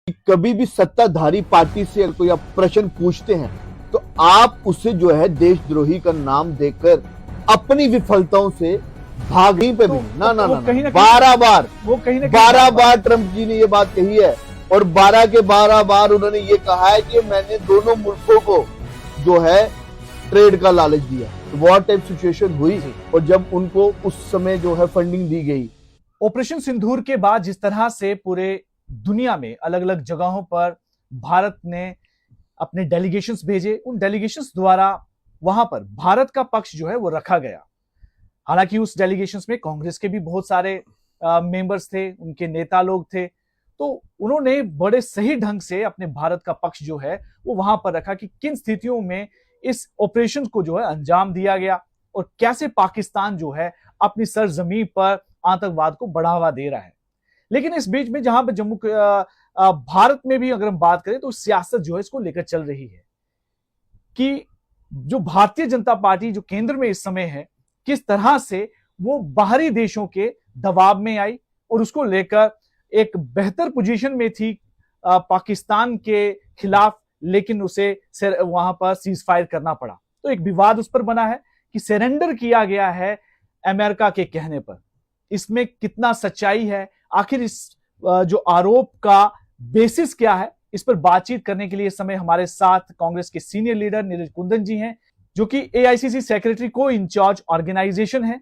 कभी भी सत्ताधारी पार्टी से अगर कोई आप प्रश्न पूछते हैं तो आप उसे जो है देशद्रोही का नाम देकर अपनी विफलताओं से भागने पे भी ना ना ना, ना 12 बार ट्रंप जी ने ये बात कही है और 12 के 12 बार उन्होंने ये कहा है कि मैंने दोनों मुल्कों को जो है ट्रेड का लालच दिया। वॉर टाइप सिचुएशन हुई और जब उनको उस समय जो है फंडिंग दी गई। ऑपरेशन सिंदूर के बाद जिस तरह से पूरे दुनिया में अलग अलग जगहों पर भारत ने अपने डेलीगेशंस भेजे, उन डेलीगेशंस द्वारा वहां पर भारत का पक्ष जो है वो रखा गया। हालांकि उस डेलीगेशंस में कांग्रेस के भी बहुत सारे मेंबर्स थे, उनके नेता लोग थे, तो उन्होंने बड़े सही ढंग से अपने भारत का पक्ष जो है वो वहां पर रखा कि किन स्थितियों में इस ऑपरेशन को जो है अंजाम दिया गया और कैसे पाकिस्तान जो है अपनी सरजमीन पर आतंकवाद को बढ़ावा दे रहा है। लेकिन इस बीच में जहां पर भारत में भी अगर हम बात करें तो सियासत जो है इसको लेकर चल रही है कि जो भारतीय जनता पार्टी जो केंद्र में इस समय है, किस तरह से वो बाहरी देशों के दबाव में आई और उसको लेकर एक बेहतर पोजीशन में थी पाकिस्तान के खिलाफ, लेकिन उसे वहां पर सीज फायर करना पड़ा। तो एक विवाद उस पर बना है कि सरेंडर किया गया है अमेरिका के कहने पर। इसमें कितना सच्चाई है, आखिर इस जो आरोप का बेसिस क्या है, इस पर बातचीत करने के लिए इस समय हमारे साथ कांग्रेस के सीनियर लीडर नीरज कुंदन जी हैं, जो कि एआईसीसी सेक्रेटरी को इंचार्ज ऑर्गेनाइजेशन है।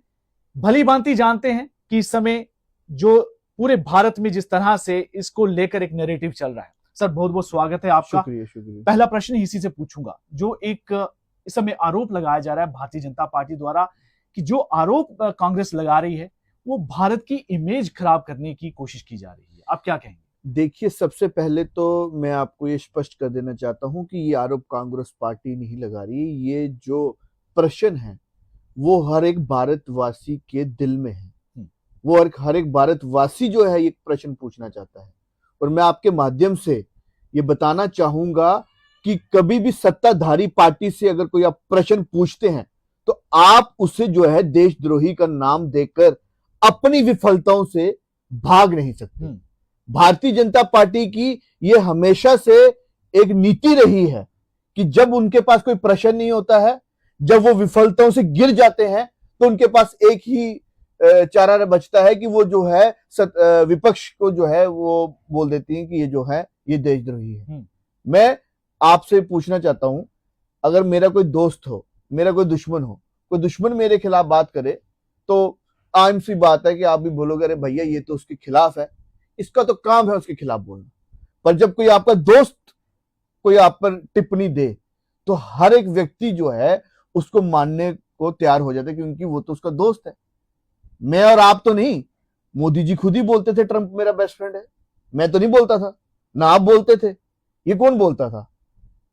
भली भांति जानते हैं कि इस समय जो पूरे भारत में जिस तरह से इसको लेकर एक नैरेटिव चल रहा है। सर बहुत बहुत स्वागत है आपका। शुक्रिया। पहला प्रश्न इसी से पूछूंगा, जो एक इस समय आरोप लगाया जा रहा है भारतीय जनता पार्टी द्वारा कि जो आरोप कांग्रेस लगा रही है वो भारत की इमेज खराब करने की कोशिश की जा रही है, आप क्या कहेंगे? देखिए, सबसे पहले तो मैं आपको ये स्पष्ट कर देना चाहता हूं कि ये आरोप कांग्रेस पार्टी नहीं लगा रही। ये जो प्रश्न है वो हर एक भारतवासी के दिल में है। वो हर एक भारतवासी जो है ये प्रश्न पूछना चाहता है और मैं आपके माध्यम से ये बताना चाहूंगा कि कभी भी सत्ताधारी पार्टी से अगर कोई आप प्रश्न पूछते हैं तो आप उसे जो है देशद्रोही का नाम देकर अपनी विफलताओं से भाग नहीं सकते। भारतीय जनता पार्टी की ये हमेशा से एक नीति रही है कि जब उनके पास कोई प्रश्न नहीं होता है, जब वो विफलताओं से गिर जाते हैं तो उनके पास एक ही चारा बचता है कि वो जो है विपक्ष को जो है वो बोल देती है कि ये जो है ये देशद्रोही है। मैं आपसे पूछना चाहता हूं, अगर मेरा कोई दोस्त हो, मेरा कोई दुश्मन मेरे खिलाफ बात करे तो आम सी बात है कि आप भी बोलोगे अरे भैया ये तो उसके खिलाफ है, इसका तो काम है उसके खिलाफ बोलना। पर जब कोई आपका दोस्त कोई आप पर टिप्पणी दे तो हर एक व्यक्ति जो है उसको मानने को तैयार हो जाता है क्योंकि वो तो उसका दोस्त है। मैं और आप तो नहीं, मोदी जी खुद ही बोलते थे ट्रंप मेरा बेस्ट फ्रेंड है। मैं तो नहीं बोलता था, ना आप बोलते थे। ये कौन बोलता था?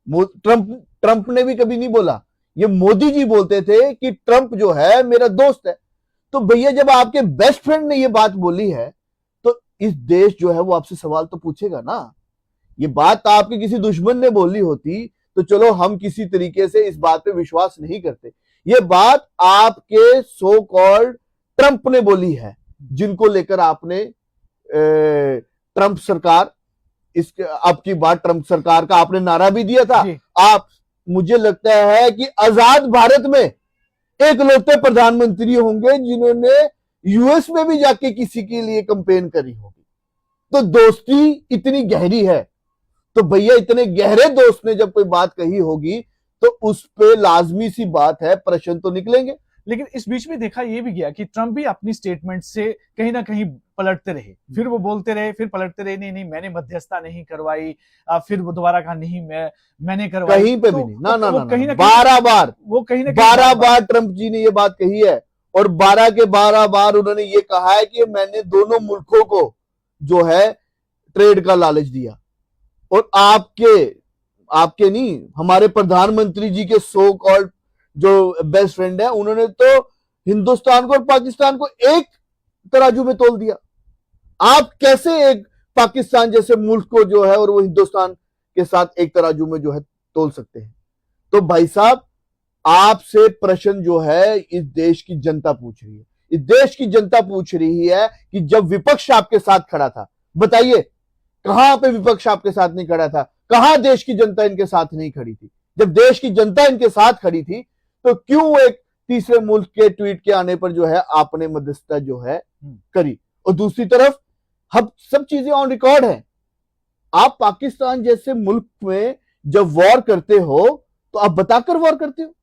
ट्रंप ने भी कभी नहीं बोला, ये मोदी जी बोलते थे कि ट्रंप जो है मेरा दोस्त है। तो भैया जब आपके बेस्ट फ्रेंड ने ये बात बोली है तो इस देश जो है वो आपसे सवाल तो पूछेगा ना। ये बात आपके किसी दुश्मन ने बोली होती तो चलो हम किसी तरीके से इस बात पे विश्वास नहीं करते। ये बात आपके सो कॉल्ड ट्रंप ने बोली है, जिनको लेकर आपने ट्रंप सरकार, इस आपकी बात ट्रंप सरकार का आपने नारा भी दिया था। आप, मुझे लगता है कि आजाद भारत में एकलौते प्रधानमंत्री होंगे जिन्होंने यूएस में भी जाके किसी के लिए कैंपेन करी होगी। तो दोस्ती इतनी गहरी है तो भैया इतने गहरे दोस्त ने जब कोई बात कही होगी तो उस पे लाजमी सी बात है प्रश्न तो निकलेंगे। लेकिन इस बीच में देखा यह भी गया कि ट्रंप भी अपनी स्टेटमेंट से कहीं ना कहीं पलटते रहे, फिर वो बोलते रहे, फिर पलटते रहे, नहीं मैंने मध्यस्थता नहीं करवाई, फिर वो दोबारा कहा नहीं मैंने करवाई। कहीं पे भी नहीं, ना 12 बार ट्रंप जी ने ये बात कही है और 12 के 12 बार उन्होंने ये कहा है कि मैंने दोनों मुल्कों को जो है ट्रेड का लालच दिया। और आपके नहीं, हमारे प्रधानमंत्री जी के सो कॉल्ड जो बेस्ट फ्रेंड है उन्होंने तो हिंदुस्तान को और पाकिस्तान को एक तराजू में तोल दिया। आप कैसे एक पाकिस्तान जैसे मुल्क को जो है और वो हिंदुस्तान के साथ एक तराजू में जो है तोल सकते हैं? तो भाई साहब, आपसे प्रश्न जो है इस देश की जनता पूछ रही है। इस देश की जनता पूछ रही है कि जब विपक्ष आपके साथ खड़ा था, बताइए कहां पे विपक्ष आपके साथ नहीं खड़ा था, कहां देश की जनता इनके साथ नहीं खड़ी थी? जब देश की जनता इनके साथ खड़ी थी तो क्यों एक तीसरे मुल्क के ट्वीट के आने पर जो है आपने मध्यस्थता जो है करी? और दूसरी तरफ हम सब चीजें ऑन रिकॉर्ड है। आप पाकिस्तान जैसे मुल्क में जब वॉर करते हो तो आप बताकर वॉर करते हो।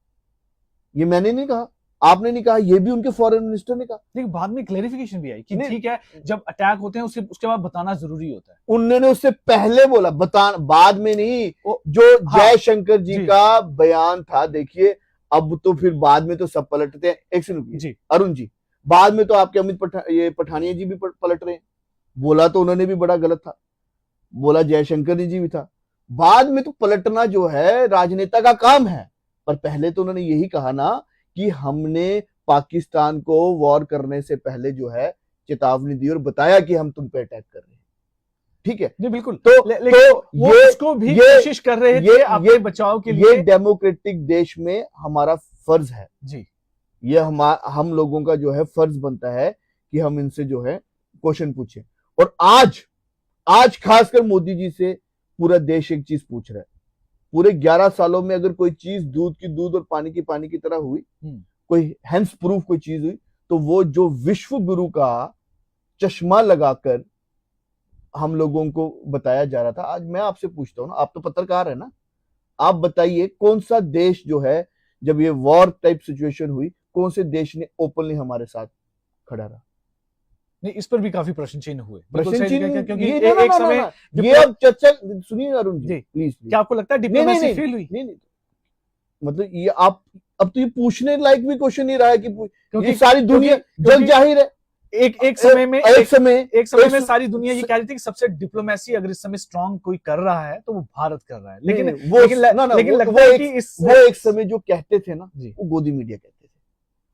ये मैंने नहीं कहा, आपने नहीं कहा, ये भी उनके फॉरेन मिनिस्टर ने कहा। लेकिन बाद में क्लेरिफिकेशन भी आई कि नहीं, ठीक है, जब अटैक होते हैं उसके बाद बताना जरूरी होता है। उन्होंने उससे पहले बोला, बता, बाद में नहीं। जो हाँ, जयशंकर जी का बयान था, देखिए अब तो फिर बाद में तो सब पलटते हैं। एक सेकंड जी अरुण जी, बाद में तो आपके अमित पठानिया जी भी पलट रहे हैं। बोला तो उन्होंने भी बड़ा गलत था, बोला जयशंकर जी भी था। बाद में तो पलटना जो है राजनेता का काम है, पर पहले तो उन्होंने यही कहा ना कि हमने पाकिस्तान को वॉर करने से पहले जो है चेतावनी दी और बताया कि हम तुम पे अटैक कर रहे हैं। ठीक है, नहीं बिल्कुल। तो वो उसको भी कोशिश कर रहे थे अपने बचाव के लिए। ये डेमोक्रेटिक देश में हमारा फर्ज है जी, ये हम लोगों का जो है फर्ज बनता है कि हम इनसे जो है क्वेश्चन पूछें। और आज खासकर मोदी जी से पूरा देश एक चीज पूछ रहा है। पूरे 11 सालों में अगर कोई चीज दूध की दूध और पानी की तरह हुई, कोई हैंस प्रूफ कोई चीज हुई, तो वो जो विश्व गुरु का चश्मा लगाकर हम लोगों को बताया जा रहा था। आज मैं आपसे पूछता हूं ना, आप तो पत्रकार है ना, आप बताइए कौन सा देश जो है जब ये वॉर टाइप सिचुएशन हुई, कौन से देश ने ओपनली हमारे साथ खड़ा रहा? नहीं, इस पर भी काफी प्रश्न चिन्ह हुए। प्रश्न चिन्ह, क्योंकि एक समय ये अब चर्चा सुनिए अरुण जी प्लीज। क्या आपको लगता है डिप्लोमेसी फेल हुई? नहीं, मतलब ये आप अब तो ये पूछने लायक भी क्वेश्चन नहीं रहा है कि क्योंकि सारी दुनिया जग जाहिर है। एक समय में सारी दुनिया ये कह रही थी कि सबसे डिप्लोमेसी अगर इस समय स्ट्रांग कोई कर रहा है तो वो भारत कर रहा है। लेकिन लगता है कि वो एक समय जो कहते थे ना, वो गोदी मीडिया कहते थे,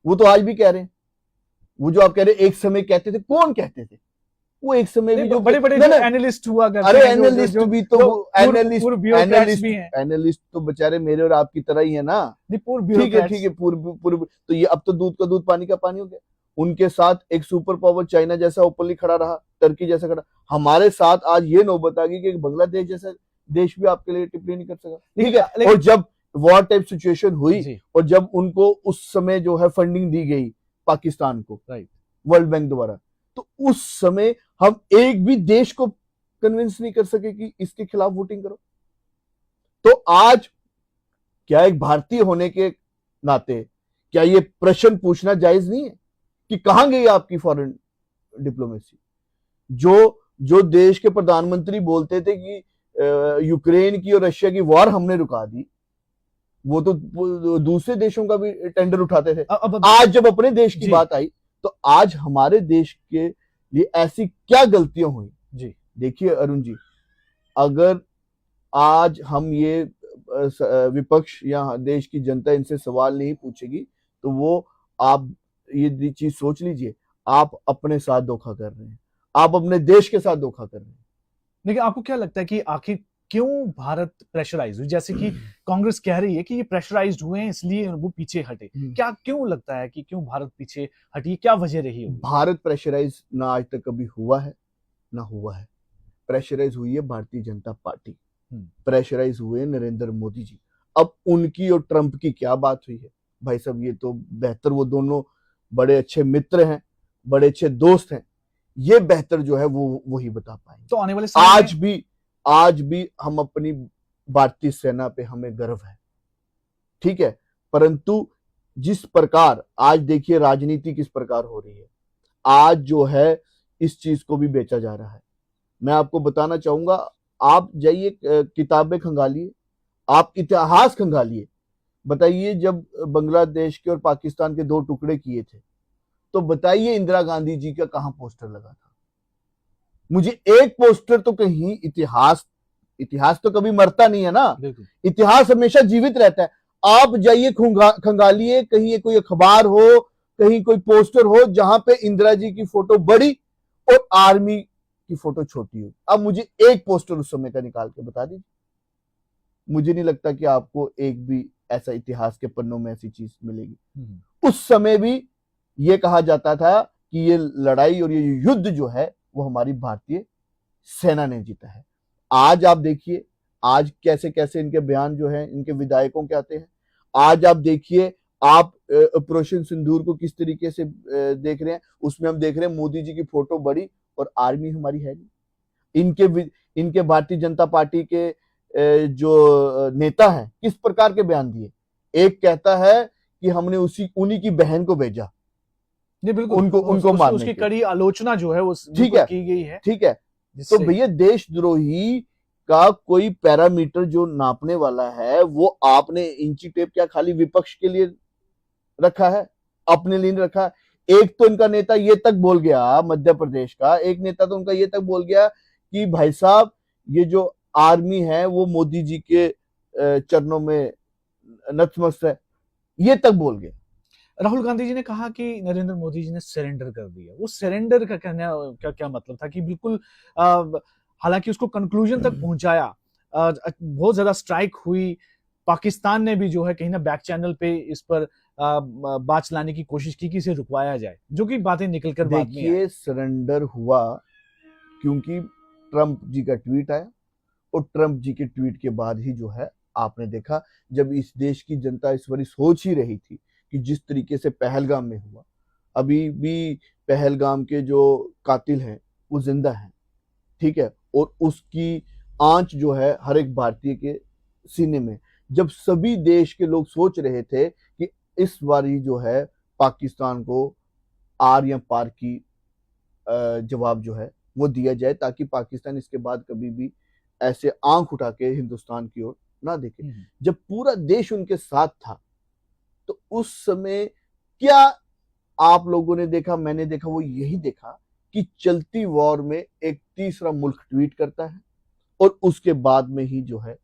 वो तो आज भी कह रहे हैं। वो जो आप कह रहे एक समय कहते थे, कौन कहते थे? वो एक समय भी जो बड़े एनालिस्ट हुआ करते हैं। अरे एनालिस्ट भी तो एनालिस्ट तो बेचारे मेरे और आपकी तरह ही है ना। ठीक है, पूर्व तो ये अब तो दूध का दूध पानी का पानी हो गया। उनके साथ एक सुपर पावर चाइना जैसा ओपनली खड़ा रहा, टर्की जैसा खड़ा। हमारे साथ आज ये नौबत आ गई कि बांग्लादेश जैसा देश भी आपके लिए टिप्पणी नहीं कर सका। ठीक है, और जब वॉर टाइप सिचुएशन हुई और जब उनको उस समय जो है फंडिंग दी गई पाकिस्तान को, राइट, वर्ल्ड बैंक द्वारा, तो उस समय हम एक भी देश को कन्विंस नहीं कर सके कि इसके खिलाफ वोटिंग करो। तो आज क्या एक भारतीय होने के नाते क्या ये प्रश्न पूछना जायज नहीं है कि कहां गई आपकी फॉरेन डिप्लोमेसी? जो देश के प्रधानमंत्री बोलते थे कि यूक्रेन की और रशिया की वॉर हमने रुका दी, वो तो दूसरे देशों का भी टेंडर उठाते थे। आज जब अपने देश की बात आई तो आज हमारे देश के लिए ऐसी क्या गलतियां हुई? जी देखिए अरुण जी, अगर आज हम ये विपक्ष या देश की जनता इनसे सवाल नहीं पूछेगी तो वो, आप ये चीज सोच लीजिए, आप अपने साथ धोखा कर रहे हैं, आप अपने देश के साथ धोखा कर रहे हैं। लेकिन आपको क्या लगता है कि आखिर क्यों भारत प्रेशराइज हुई? जैसे कि कांग्रेस कह रही है कि ये प्रेशराइज्ड हुए हैं इसलिए वो पीछे हटे। क्या क्यों लगता है कि क्यों भारत पीछे हटी? क्या वजह रही होगी? भारत प्रेशराइज ना आज तक कभी हुआ है ना हुआ है। प्रेशराइज हुई है भारतीय जनता पार्टी, प्रेशराइज हुए नरेंद्र मोदी जी। अब उनकी और ट्रंप की क्या बात हुई है भाई साहब, ये तो बेहतर, वो दोनों बड़े अच्छे मित्र हैं, बड़े अच्छे दोस्त हैं, ये बेहतर जो है वो वही बता पाएंगे। तो आने वाले आज भी हम अपनी भारतीय सेना पे हमें गर्व है, ठीक है, परंतु जिस प्रकार आज देखिए राजनीति किस प्रकार हो रही है, आज जो है इस चीज को भी बेचा जा रहा है। मैं आपको बताना चाहूंगा, आप जाइए किताबें खंगालिए, आप इतिहास खंगालिए, बताइए जब बांग्लादेश के और पाकिस्तान के दो टुकड़े किए थे तो बताइए इंदिरा गांधी जी का कहां पोस्टर लगा था? मुझे एक पोस्टर तो कहीं, इतिहास तो कभी मरता नहीं है ना, इतिहास हमेशा जीवित रहता है। आप जाइए खंगालिए, कहीं कोई अखबार हो, कहीं कोई पोस्टर हो जहां पे इंदिरा जी की फोटो बड़ी और आर्मी की फोटो छोटी हो। अब मुझे एक पोस्टर उस समय का निकाल के बता दीजिए। मुझे नहीं लगता कि आपको एक भी ऐसा इतिहास के पन्नों में ऐसी चीज मिलेगी। उस समय भी ये कहा जाता था कि ये लड़ाई और ये युद्ध जो है वो हमारी भारतीय सेना ने जीता है। आज आप देखिए, आज कैसे कैसे इनके बयान जो है इनके विधायकों के आते हैं। आज आप देखिए, आप ऑपरेशन सिंदूर को किस तरीके से देख रहे हैं। उसमें हम देख रहे हैं मोदी जी की फोटो बड़ी और आर्मी हमारी है नहीं। इनके भारतीय जनता पार्टी के जो नेता हैं किस प्रकार के बयान दिए। एक कहता है कि हमने उन्हीं की बहन को भेजा बिल्कुल उनको मारने उसकी के। कड़ी आलोचना जो है वो ठीक है, की गई है। ठीक है। तो भैया देशद्रोही का कोई पैरामीटर जो नापने वाला है वो आपने इंची टेप क्या खाली विपक्ष के लिए रखा है, अपने लिए रखा है। एक तो इनका नेता ये तक बोल गया, मध्य प्रदेश का एक नेता तो उनका ये तक बोल गया कि भाई साहब ये जो आर्मी है वो मोदी जी के चरणों में नतमस्तक है, ये तक बोल गया। राहुल गांधी जी ने कहा कि नरेंद्र मोदी जी ने सरेंडर कर दिया। वो सरेंडर का कहना क्या मतलब था कि बिल्कुल हालांकि उसको कंक्लूजन तक पहुंचाया, बहुत ज्यादा स्ट्राइक हुई। पाकिस्तान ने भी जो है कहीं ना बैक चैनल पे इस पर बात चलाने की कोशिश की कि इसे रुकवाया जाए, जो कि बातें निकलकर बाद में देखिए सरेंडर हुआ क्योंकि ट्रंप जी का ट्वीट आया और ट्रंप जी के ट्वीट के बाद ही जो है आपने देखा, जब इस देश की जनता इस बार सोच ही रही थी कि जिस तरीके से पहलगाम में हुआ, अभी भी पहलगाम के जो कातिल हैं वो जिंदा हैं, ठीक है, और उसकी आंच जो है हर एक भारतीय के सीने में। जब सभी देश के लोग सोच रहे थे कि इस बार ही जो है पाकिस्तान को आर या पार की जवाब जो है वो दिया जाए, ताकि पाकिस्तान इसके बाद कभी भी ऐसे आंख उठा के हिंदुस्तान की ओर ना देखे। जब पूरा देश उनके साथ था तो उस समय क्या आप लोगों ने देखा, मैंने देखा, वो यही देखा कि चलती वॉर में एक तीसरा मुल्क ट्वीट करता है और उसके बाद में ही जो है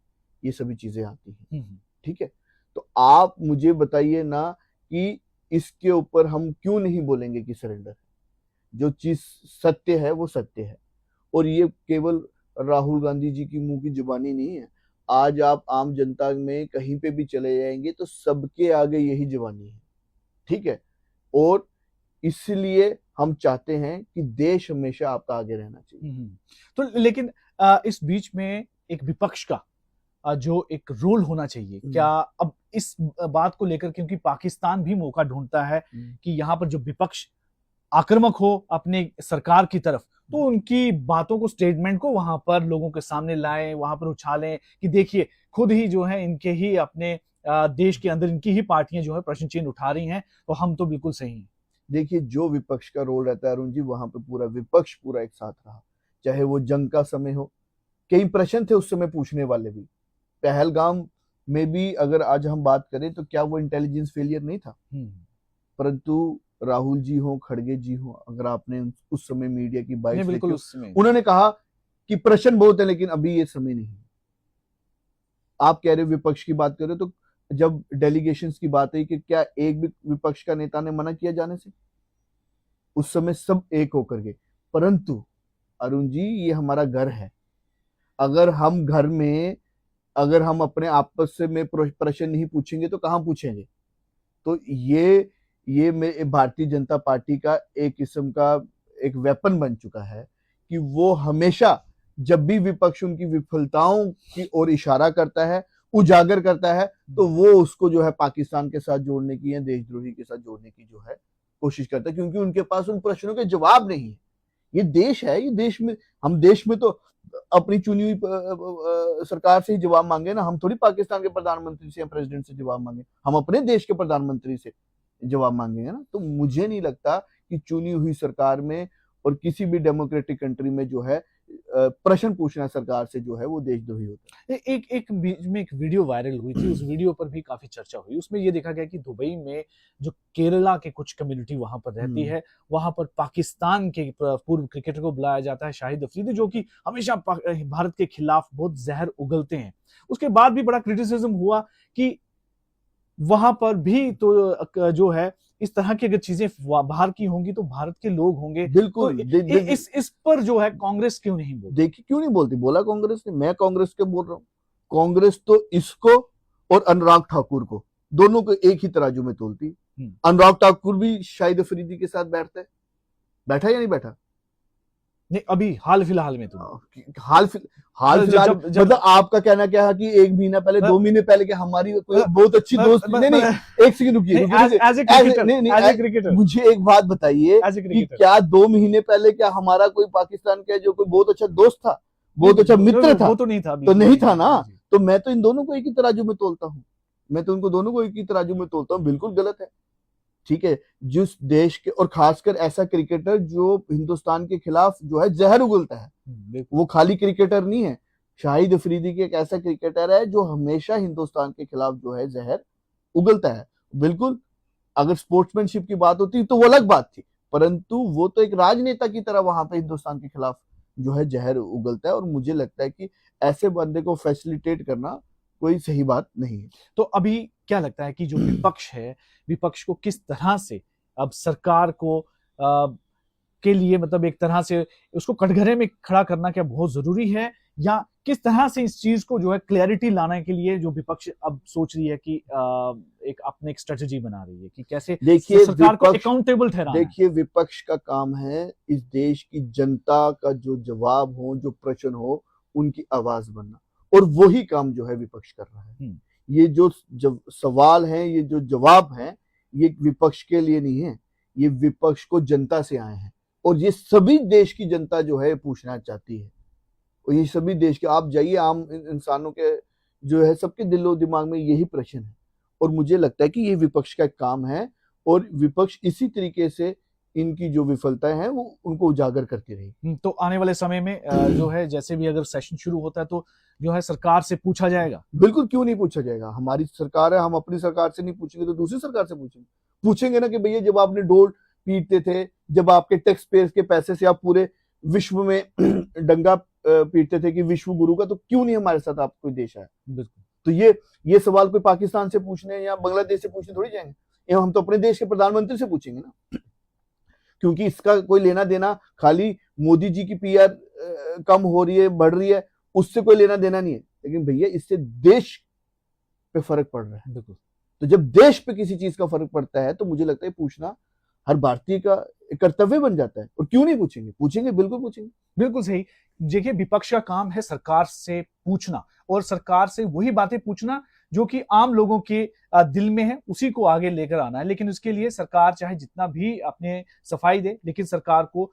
ये सभी चीजें आती हैं। ठीक है, तो आप मुझे बताइए ना कि इसके ऊपर हम क्यों नहीं बोलेंगे कि सरेंडर है। जो चीज सत्य है वो सत्य है, और ये केवल राहुल गांधी जी की मुंह की जुबानी नहीं है। आज आप आम जनता में कहीं पे भी चले जाएंगे तो सबके आगे यही जुबानी है, ठीक है। और इसलिए हम चाहते हैं कि देश हमेशा आपका आगे रहना चाहिए। तो लेकिन इस बीच में एक विपक्ष का जो एक रोल होना चाहिए, क्या अब इस बात को लेकर, क्योंकि पाकिस्तान भी मौका ढूंढता है कि यहाँ पर जो विपक्ष आक्रामक हो अपने सरकार की तरफ, तो उनकी बातों को, स्टेटमेंट को वहां पर लोगों के सामने लाएं, वहां पर उछालें कि देखिए खुद ही जो है इनके ही अपने देश के अंदर इनकी ही पार्टियां जो है प्रश्न चिन्ह उठा रही हैं, तो हम तो बिल्कुल सही हैं। देखिए जो विपक्ष का रोल रहता है अरुण जी, वहां पे पूरा विपक्ष पूरा एक साथ रहा, चाहे वो जंग का समय हो। कई प्रश्न थे उस समय पूछने वाले भी। पहलगाम में भी अगर आज हम बात करें तो क्या वो इंटेलिजेंस फेलियर नहीं था, परंतु राहुल जी हो, खड़गे जी हो, अगर आपने उस समय मीडिया की बाइट देखी, उन्होंने कहा कि प्रश्न बहुत है लेकिन अभी ये समय नहीं। आप कह रहे हो विपक्ष की बात कर रहे हो, तो जब डेलीगेशंस की बात है कि क्या एक भी विपक्ष का नेता ने मना किया जाने से? उस समय सब एक होकर के। परंतु अरुण जी ये हमारा घर है, अगर हम घर में अगर हम अपने आपस से में प्रश्न नहीं पूछेंगे तो कहां पूछेंगे? तो ये भारतीय जनता पार्टी का एक किस्म का एक वेपन बन चुका है कि वो हमेशा जब भी विपक्ष उनकी विफलताओं की ओर इशारा करता है, उजागर करता है, तो वो उसको जो है पाकिस्तान के साथ जोड़ने की या देशद्रोही के साथ जोड़ने की जो है कोशिश करता है, क्योंकि उनके पास उन प्रश्नों के जवाब नहीं है। ये देश है, ये देश में हम देश में तो अपनी चुनी हुई सरकार से ही जवाब मांगे ना। हम थोड़ी पाकिस्तान के प्रधानमंत्री से या प्रेसिडेंट से जवाब मांगे, हम अपने देश के प्रधानमंत्री से जवाब मांगेंगे ना। तो मुझे नहीं लगता कि चुनी हुई सरकार में और किसी भी डेमोक्रेटिक कंट्री में जो है प्रश्न पूछना सरकार से जो है वो देशद्रोही होता है। एक बीच में एक वीडियो वायरल हुई थी, उस वीडियो पर भी काफी चर्चा हुई। उसमें ये देखा गया कि दुबई में जो केरला के कुछ कम्युनिटी वहां पर रहती है, वहां पर पाकिस्तान के पूर्व क्रिकेटर को बुलाया जाता है, शाहिद अफरीदी, जो कि हमेशा भारत के खिलाफ बहुत जहर उगलते हैं। उसके बाद भी बड़ा क्रिटिसिज्म हुआ कि वहां पर भी तो जो है इस तरह की अगर चीजें बाहर की होंगी तो भारत के लोग होंगे। बिल्कुल तो इस पर जो है कांग्रेस क्यों नहीं बोलती? देखिए क्यों नहीं बोलती, बोला कांग्रेस ने। मैं कांग्रेस के बोल रहा हूँ, कांग्रेस तो इसको और अनुराग ठाकुर को दोनों को एक ही तराजू में तोलती। अनुराग ठाकुर भी शाहिद अफरीदी के साथ बैठा या नहीं बैठा? नहीं, अभी हाल फिलहाल में तो हाल फिलहाल मतलब आपका कहना क्या है कि 1 महीना पहले 2 महीने पहले कि हमारी कोई बहुत अच्छी दोस्त, नहीं एक सेकंड रुकिए, मुझे एक बात बताइए कि क्या 2 महीने पहले क्या हमारा कोई पाकिस्तान का जो कोई बहुत अच्छा दोस्त था, बहुत अच्छा मित्र था? वो तो नहीं था, तो नहीं था ना। तो मैं तो इन दोनों को एक ही तराजू में तोलता हूँ, मैं तो इनको दोनों को एक ही तराजू में तोलता हूँ। बिल्कुल गलत है, ठीक है। जिस देश के, और खासकर ऐसा क्रिकेटर जो हिंदुस्तान के खिलाफ जो है जहर उगलता है, वो खाली क्रिकेटर नहीं है। शाहिद अफरीदी के एक ऐसा क्रिकेटर है जो हमेशा हिंदुस्तान के खिलाफ जो है जहर उगलता है। बिल्कुल, अगर स्पोर्ट्समैनशिप की बात होती तो वो अलग बात थी, परंतु वो तो एक राजनेता की तरह वहां पे हिंदुस्तान के खिलाफ जो है जहर उगलता है। और मुझे लगता है कि ऐसे बंदे को फैसिलिटेट करना कोई सही बात नहीं है। तो अभी क्या लगता है कि जो विपक्ष है, विपक्ष को किस तरह से अब सरकार को के लिए मतलब एक तरह से उसको कटघरे में खड़ा करना क्या बहुत जरूरी है, या किस तरह से इस चीज को जो है क्लैरिटी लाने के लिए जो विपक्ष अब सोच रही है कि एक अपने एक स्ट्रेटजी बना रही है कि कैसे देखिए सरकार को अकाउंटेबल ठहराना है। देखिए, विपक्ष का काम है इस देश की जनता का जो जवाब हो, जो प्रश्न हो, उनकी आवाज बनना, और वही काम जो है विपक्ष कर रहा है। ये जो सवाल है, ये जो जवाब है, ये विपक्ष के लिए नहीं है, ये विपक्ष को जनता से आए हैं, और ये सभी देश की जनता जो है पूछना चाहती है। और ये सभी देश के, आप जाइए आम इंसानों के जो है सबके दिलो दिमाग में यही प्रश्न है, और मुझे लगता है कि ये विपक्ष का एक काम है, और विपक्ष इसी तरीके से इनकी जो विफलताएं हैं वो उनको उजागर करती रही। तो आने वाले समय में जो है जैसे भी अगर सेशन शुरू होता है तो जो है सरकार से पूछा जाएगा? बिल्कुल, क्यों नहीं पूछा जाएगा, हमारी सरकार है, हम अपनी सरकार से नहीं पूछेंगे तो दूसरी सरकार से पूछेंगे ना कि भैया जब आपने ढोल पीटते थे, जब आपके टैक्स पेयर्स के पैसे से आप पूरे विश्व में डंगा पीटते थे कि विश्व गुरु का, तो क्यों नहीं हमारे साथ आप कोई देश आया? बिल्कुल। तो ये सवाल कोई पाकिस्तान से पूछने या बांग्लादेश से पूछने थोड़ी जाएंगे, ये हम तो अपने देश के प्रधानमंत्री से पूछेंगे ना, क्योंकि इसका कोई लेना देना खाली मोदी जी की पीआर कम हो रही है, बढ़ रही है, उससे कोई लेना देना नहीं है, लेकिन भैया इससे देश पे फर्क पड़ रहा है। बिल्कुल। तो जब देश पे किसी चीज का फर्क पड़ता है तो मुझे लगता है पूछना हर भारतीय का कर्तव्य बन जाता है। और क्यों नहीं पूछेंगे, पूछेंगे, बिल्कुल पूछेंगे। बिल्कुल सही। देखिए, विपक्ष का काम है सरकार से पूछना, और सरकार से वही बातें पूछना जो कि आम लोगों के दिल में है, उसी को आगे लेकर आना है। लेकिन उसके लिए सरकार चाहे जितना भी अपने सफाई दे, लेकिन सरकार को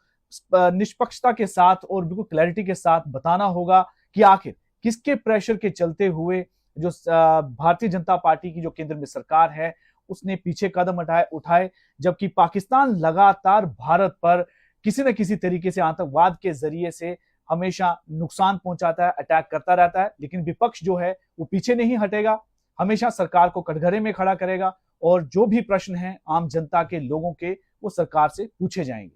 निष्पक्षता के साथ और बिल्कुल क्लैरिटी के साथ बताना होगा कि आखिर किसके प्रेशर के चलते हुए जो भारतीय जनता पार्टी की जो केंद्र में सरकार है उसने पीछे कदम उठाए, जबकि पाकिस्तान लगातार भारत पर किसी न किसी तरीके से आतंकवाद के जरिए से हमेशा नुकसान पहुंचाता है, अटैक करता रहता है। लेकिन विपक्ष जो है वो पीछे नहीं हटेगा, हमेशा सरकार को कटघरे में खड़ा करेगा, और जो भी प्रश्न हैं आम जनता के लोगों के वो सरकार से पूछे जाएंगे।